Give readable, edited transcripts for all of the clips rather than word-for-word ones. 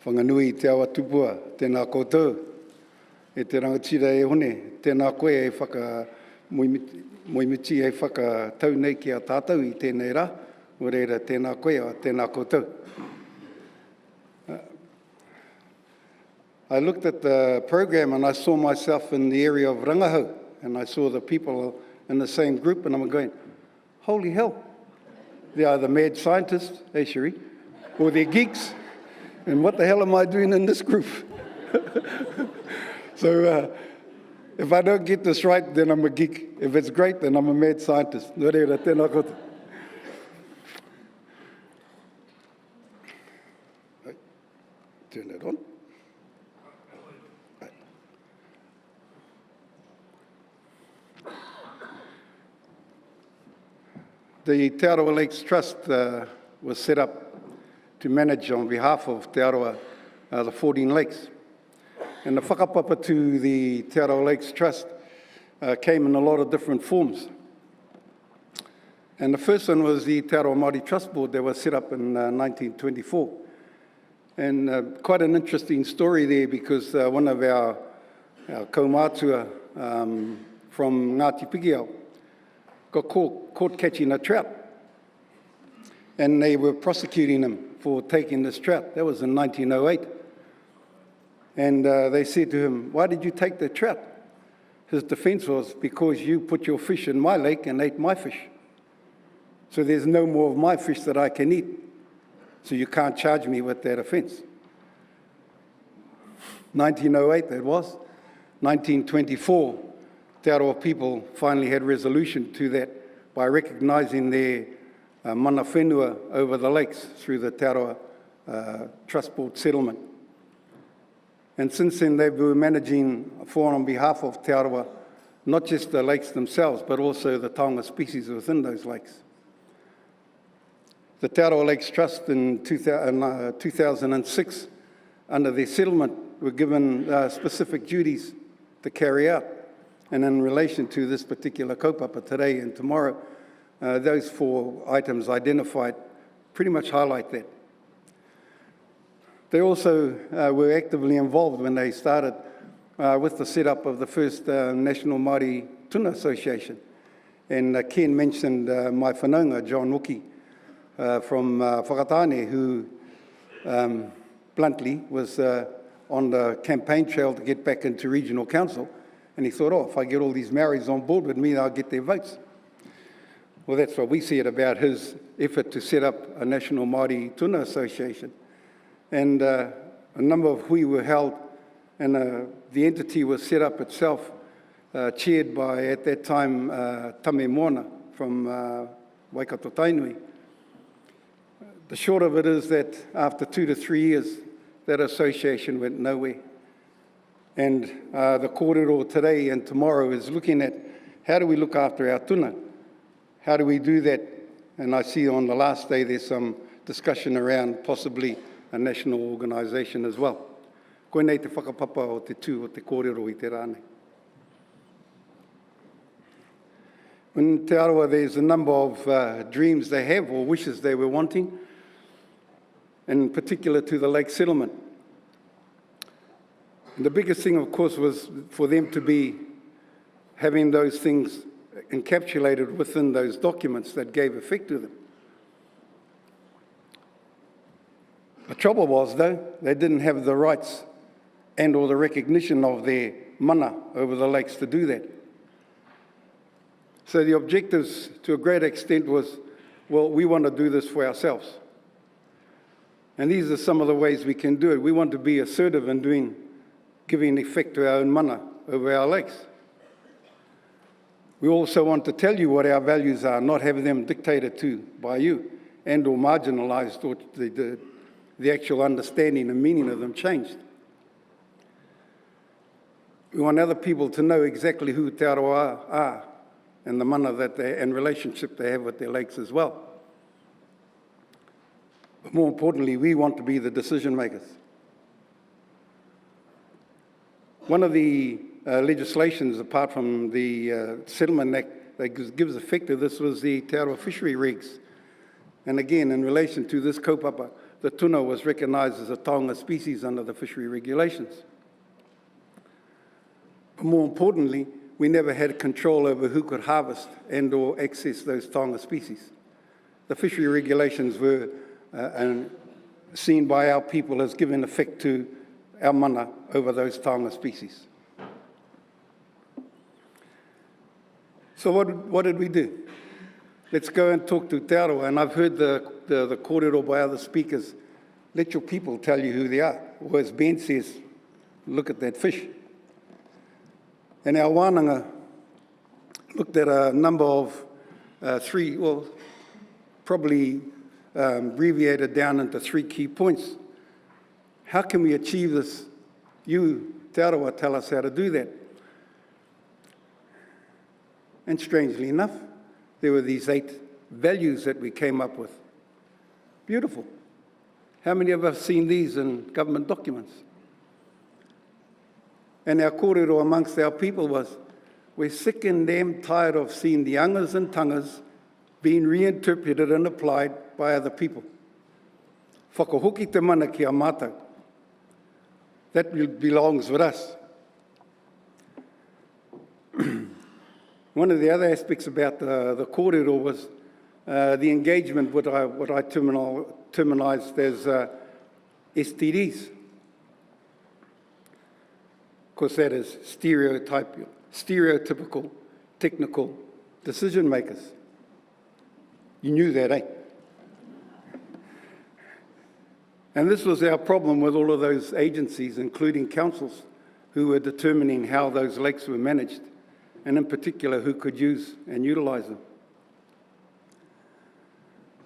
Whanganui te awa tupua, tēnā koutou. E te rangatira e hone, tēnā koe e whaka moimiti e whaka tau nei ki a tātou I tēnei rā. O reira tēnā koe a tēnā koutou. I looked at the program and I saw myself in the area of rangahau, and I saw the people in the same group, and I'm going, holy hell, they are the mad scientists, Sheree, or they're geeks, and what the hell am I doing in this group? So if I don't get this right, then I'm a geek. If it's great, then I'm a mad scientist. No reira, tēnā koutou. Turn it on. The Te Arawa Lakes Trust was set up to manage on behalf of Te Arawa the 14 lakes. And the whakapapa to the Te Arawa Lakes Trust came in a lot of different forms. And the first one was the Te Arawa Māori Trust Board that was set up in 1924. And quite an interesting story there, because one of our kaumātua from Ngāti Pikiao got caught catching a trout. And they were prosecuting him for taking this trout. That was in 1908. And they said to him, why did you take the trout? His defense was, because you put your fish in my lake and ate my fish. So there's no more of my fish that I can eat. So you can't charge me with that offence. 1908 that was. 1924, Te Arawa people finally had resolution to that by recognising their mana whenua over the lakes through the Te Arawa Trust Board settlement. And since then they were managing for on behalf of Te Arawa, not just the lakes themselves, but also the taonga species within those lakes. The Te Arawa Lakes Trust in 2006, under their settlement, were given specific duties to carry out. And in relation to this particular kaupapa today and tomorrow, those 4 items identified pretty much highlight that. They also were actively involved when they started with the setup of the first National Māori Tuna Association. And Ken mentioned my whanaunga, John Wookie, from Whakatane, who bluntly was on the campaign trail to get back into regional council. And he thought, if I get all these Maoris on board with me, I'll get their votes. Well, that's what we see it about, his effort to set up a National Māori Tuna Association. And a number of hui were held, and the entity was set up itself, chaired by, at that time, Tame Moana from Waikato Tainui. The short of it is that after 2 to 3 years, that association went nowhere. And the kōrero today and tomorrow is looking at how do we look after our tuna? How do we do that? And I see on the last day there's some discussion around possibly a national organisation as well. Koe nei te whakapapa o te tū o te kōrero I te rānei. In Te Arawa, there's a number of dreams they have or wishes they were wanting, in particular to the lake settlement. And the biggest thing, of course, was for them to be having those things encapsulated within those documents that gave effect to them. The trouble was, though, they didn't have the rights and or the recognition of their mana over the lakes to do that. So the objectives, to a great extent, was, well, we want to do this for ourselves. And these are some of the ways we can do it. We want to be assertive in giving effect to our own mana over our lakes. We also want to tell you what our values are, not have them dictated to by you and or marginalised, or the actual understanding and meaning of them changed. We want other people to know exactly who Te Arawa are and the mana and relationship they have with their lakes as well. But more importantly, we want to be the decision makers. One of the legislations, apart from the Settlement Act, that gives effect to this was the Te Arawa fishery regs. And again, in relation to this kaupapa, the tuna was recognised as a taonga species under the fishery regulations. But more importantly, we never had control over who could harvest and or access those taonga species. The fishery regulations were seen by our people as giving effect to our mana over those taonga species. So what did we do? Let's go and talk to Te Arawa, and I've heard the kōrero by other speakers. Let your people tell you who they are. Or as Ben says, look at that fish. And our wānanga looked at a number of probably abbreviated down into 3 key points. How can we achieve this? You, Te Arawa, tell us how to do that. And strangely enough, there were these 8 values that we came up with. Beautiful. How many of us have seen these in government documents? And our kōrero amongst our people was, we're sick and damn tired of seeing the angas and tangas being reinterpreted and applied by other people. Whakahoki te mana ki a mātou. That belongs with us. One of the other aspects about the kōrero was the engagement with what I terminized as STDs. Of course, that is stereotypical technical decision makers. You knew that, eh? And this was our problem with all of those agencies, including councils, who were determining how those lakes were managed, and in particular, who could use and utilise them.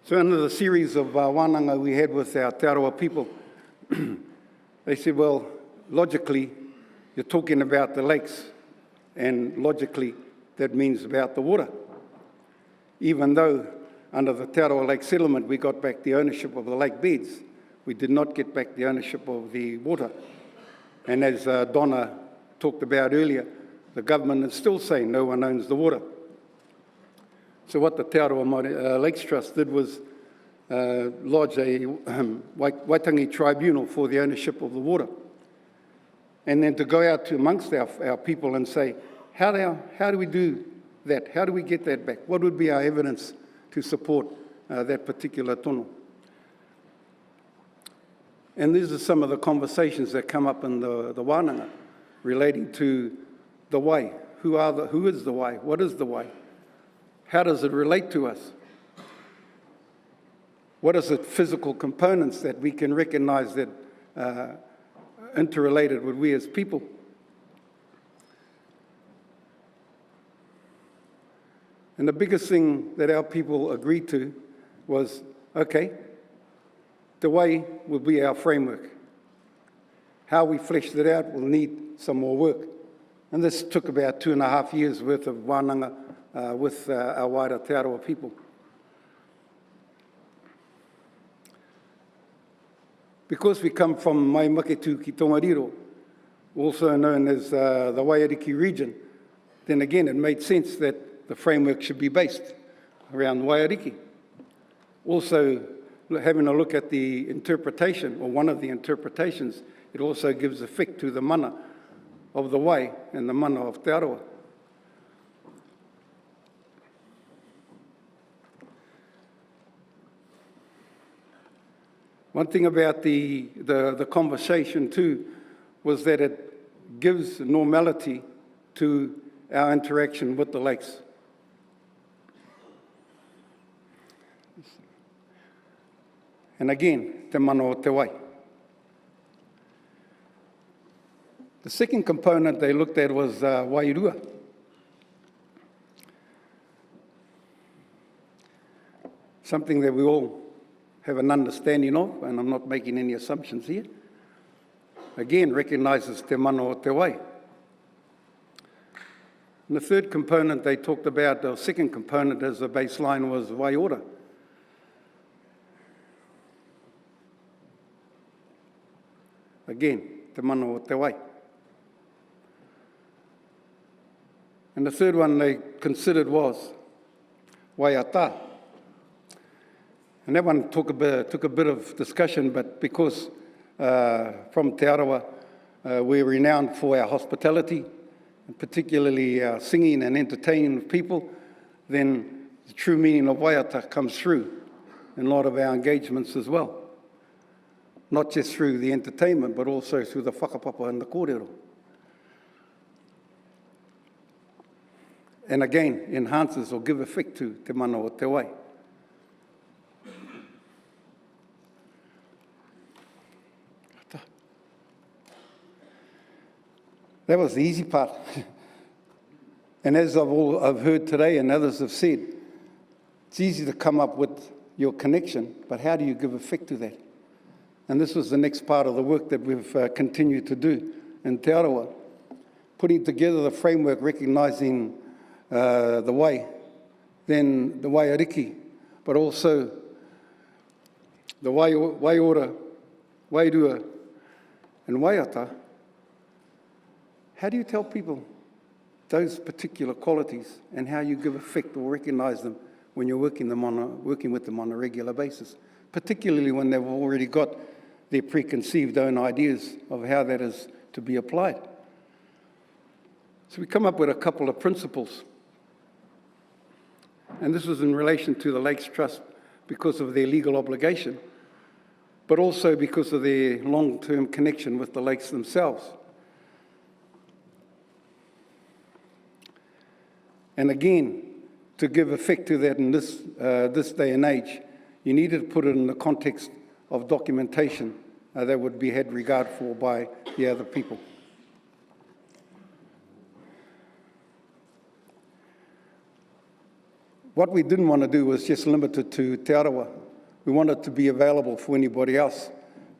So under the series of wānanga we had with our Te Arawa people, they said, well, logically, you're talking about the lakes, and logically, that means about the water. Even though under the Te Arawa Lake Settlement, we got back the ownership of the lake beds, we did not get back the ownership of the water. And as Donna talked about earlier, the government is still saying no one owns the water. So what the Te Arawa Lakes Trust did was lodge a Waitangi tribunal for the ownership of the water. And then to go out to amongst our people and say, how do we do that? How do we get that back? What would be our evidence to support that particular tono? And these are some of the conversations that come up in the wānanga relating to the wai. Who is the wai? What is the wai? How does it relate to us? What are the physical components that we can recognize that interrelated with we as people? And the biggest thing that our people agreed to was, okay, the way will be our framework. How we fleshed it out will need some more work. And this took about 2.5 years worth of wānanga with our wider Te Arawa people. Because we come from Mai Maketu ki Tongariro, also known as the Waiariki region, then again it made sense that the framework should be based around Waiariki. Also, having a look at the interpretation, or one of the interpretations, it also gives effect to the mana of the Wai and the mana of Te Arawa. One thing about the conversation too was that it gives normality to our interaction with the lakes. And again, te mana o te wai. The second component they looked at was wairua. Something that we all have an understanding of, and I'm not making any assumptions here. Again, recognises te mana o te wai. And the third component they talked about, the second component as a baseline, was wai ora. Again, te mana o te wai. And the third one they considered was wai ata. And that one took a bit of discussion, but because from Te Arawa, we're renowned for our hospitality, and particularly our singing and entertaining of people, then the true meaning of waiata comes through in a lot of our engagements as well. Not just through the entertainment, but also through the whakapapa and the kōrero. And again, enhances or give effect to te mana o te wai. That was the easy part. And as I've heard today and others have said, it's easy to come up with your connection, but how do you give effect to that? And this was the next part of the work that we've continued to do in Te Arawa, putting together the framework recognising the wai, then the waiariki, but also the waiora, wairua, and waiata. How do you tell people those particular qualities and how you give effect or recognise them when you're working with them on a regular basis, particularly when they've already got their preconceived own ideas of how that is to be applied? So we come up with a couple of principles. And this was in relation to the Lakes Trust because of their legal obligation, but also because of their long-term connection with the lakes themselves. And again, to give effect to that in this day and age, you needed to put it in the context of documentation that would be had regard for by the other people. What we didn't want to do was just limit it to Te Arawa. We wanted it to be available for anybody else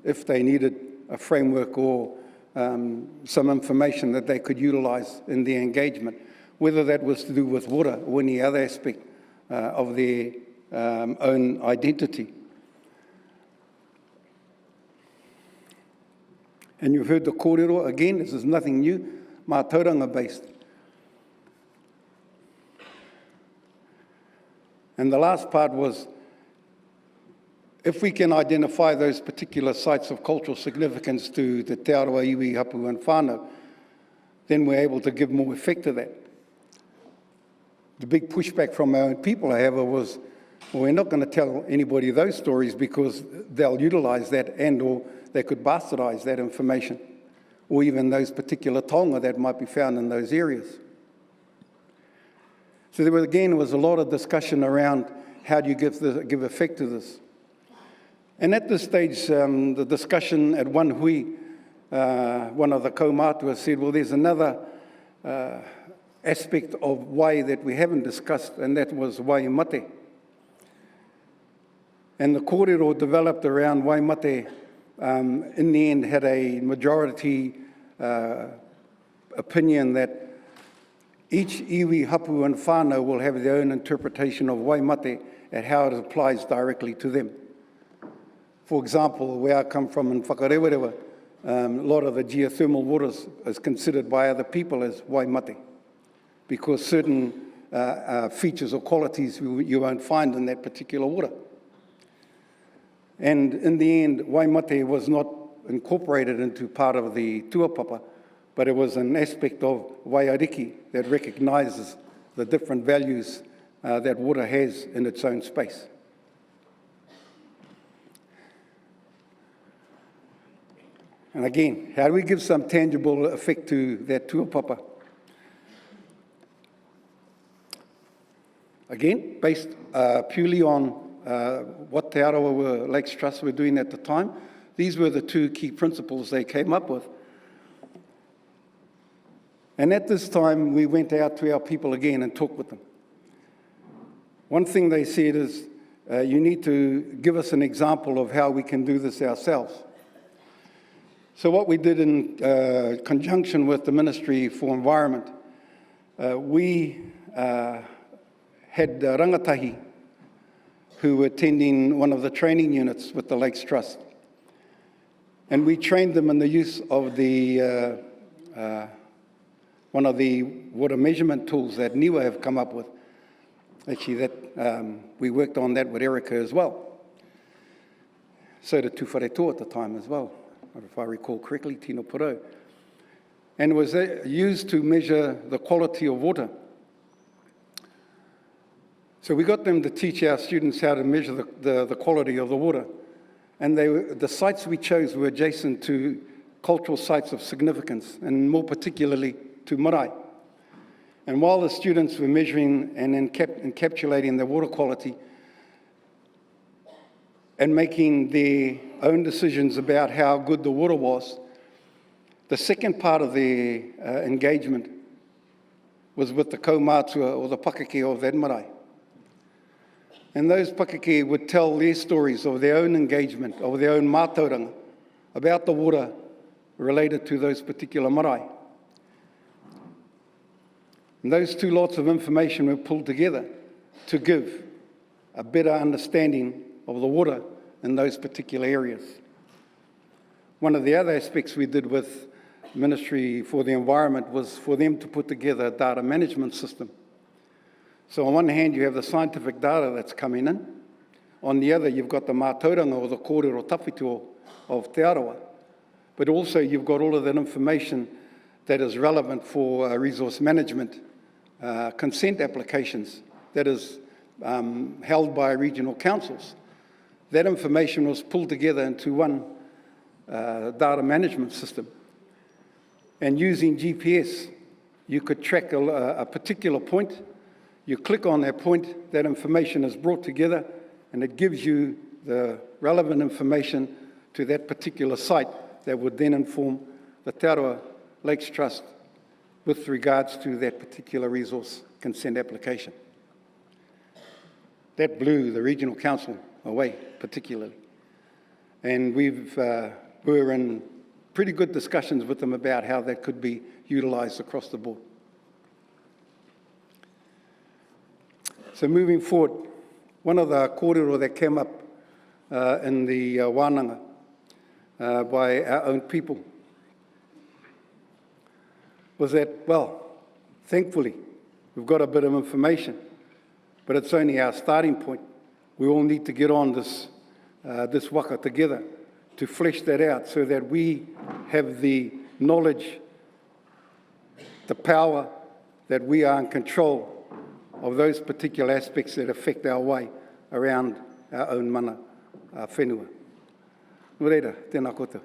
if they needed a framework or some information that they could utilise in their engagement, whether that was to do with water or any other aspect of their own identity. And you've heard the kōrero, again, this is nothing new, mātauranga based. And the last part was, if we can identify those particular sites of cultural significance to the Te Arawa, iwi, hapū and whānau, then we're able to give more effect to that. The big pushback from our own people, however, was, well, we're not going to tell anybody those stories because they'll utilise that and or they could bastardise that information, or even those particular taonga that might be found in those areas. So there was a lot of discussion around how do you give effect to this. And at this stage, the discussion at one hui, one of the kaumātua said, well, there's another aspect of wai that we haven't discussed, and that was wai mate. And the kōrero developed around wai mate, in the end had a majority opinion that each iwi, hapū and whānau will have their own interpretation of wai mate and how it applies directly to them. For example, where I come from in Whakarewarewa, a lot of the geothermal waters is considered by other people as wai mate, because certain features or qualities you won't find in that particular water. And in the end, wai mate was not incorporated into part of the Tuapapa, but it was an aspect of waiariki that recognises the different values that water has in its own space. And again, how do we give some tangible effect to that Tuapapa? Again, based purely on what Te Arawa Lakes Trust were doing at the time, these were the two key principles they came up with. And at this time, we went out to our people again and talked with them. One thing they said is, you need to give us an example of how we can do this ourselves. So what we did in conjunction with the Ministry for Environment, we had rangatahi who were attending one of the training units with the Lakes Trust. And we trained them in the use of the one of the water measurement tools that NIWA have come up with. Actually, that we worked on that with Erica as well. So did Tuwhareto at the time as well, if I recall correctly, Tino Puro. And was used to measure the quality of water. So we got them to teach our students how to measure the quality of the water. And the sites we chose were adjacent to cultural sites of significance, and more particularly to marae. And while the students were measuring and encapsulating their water quality and making their own decisions about how good the water was, the second part of their engagement was with the kaumātua or the pakeke of that marae. And those pakeke would tell their stories of their own engagement, of their own mātauranga, about the water related to those particular marae. And those two lots of information were pulled together to give a better understanding of the water in those particular areas. One of the other aspects we did with Ministry for the Environment was for them to put together a data management system. So on one hand, you have the scientific data that's coming in. On the other, you've got the mātauranga or the kōrero tawhito of Te Arawa. But also you've got all of that information that is relevant for resource management, consent applications that is held by regional councils. That information was pulled together into one data management system. And using GPS, you could track a particular point. You click on that point, that information is brought together, and it gives you the relevant information to that particular site that would then inform the Te Arawa Lakes Trust with regards to that particular resource consent application. That blew the regional council away, particularly. And we're in pretty good discussions with them about how that could be utilised across the board. So moving forward, one of the kōrero that came up in the wānanga by our own people was that, well, thankfully, we've got a bit of information, but it's only our starting point. We all need to get on this waka together to flesh that out so that we have the knowledge, the power that we are in control of those particular aspects that affect our way around our own mana whenua. Nō reira, tēnā koutou.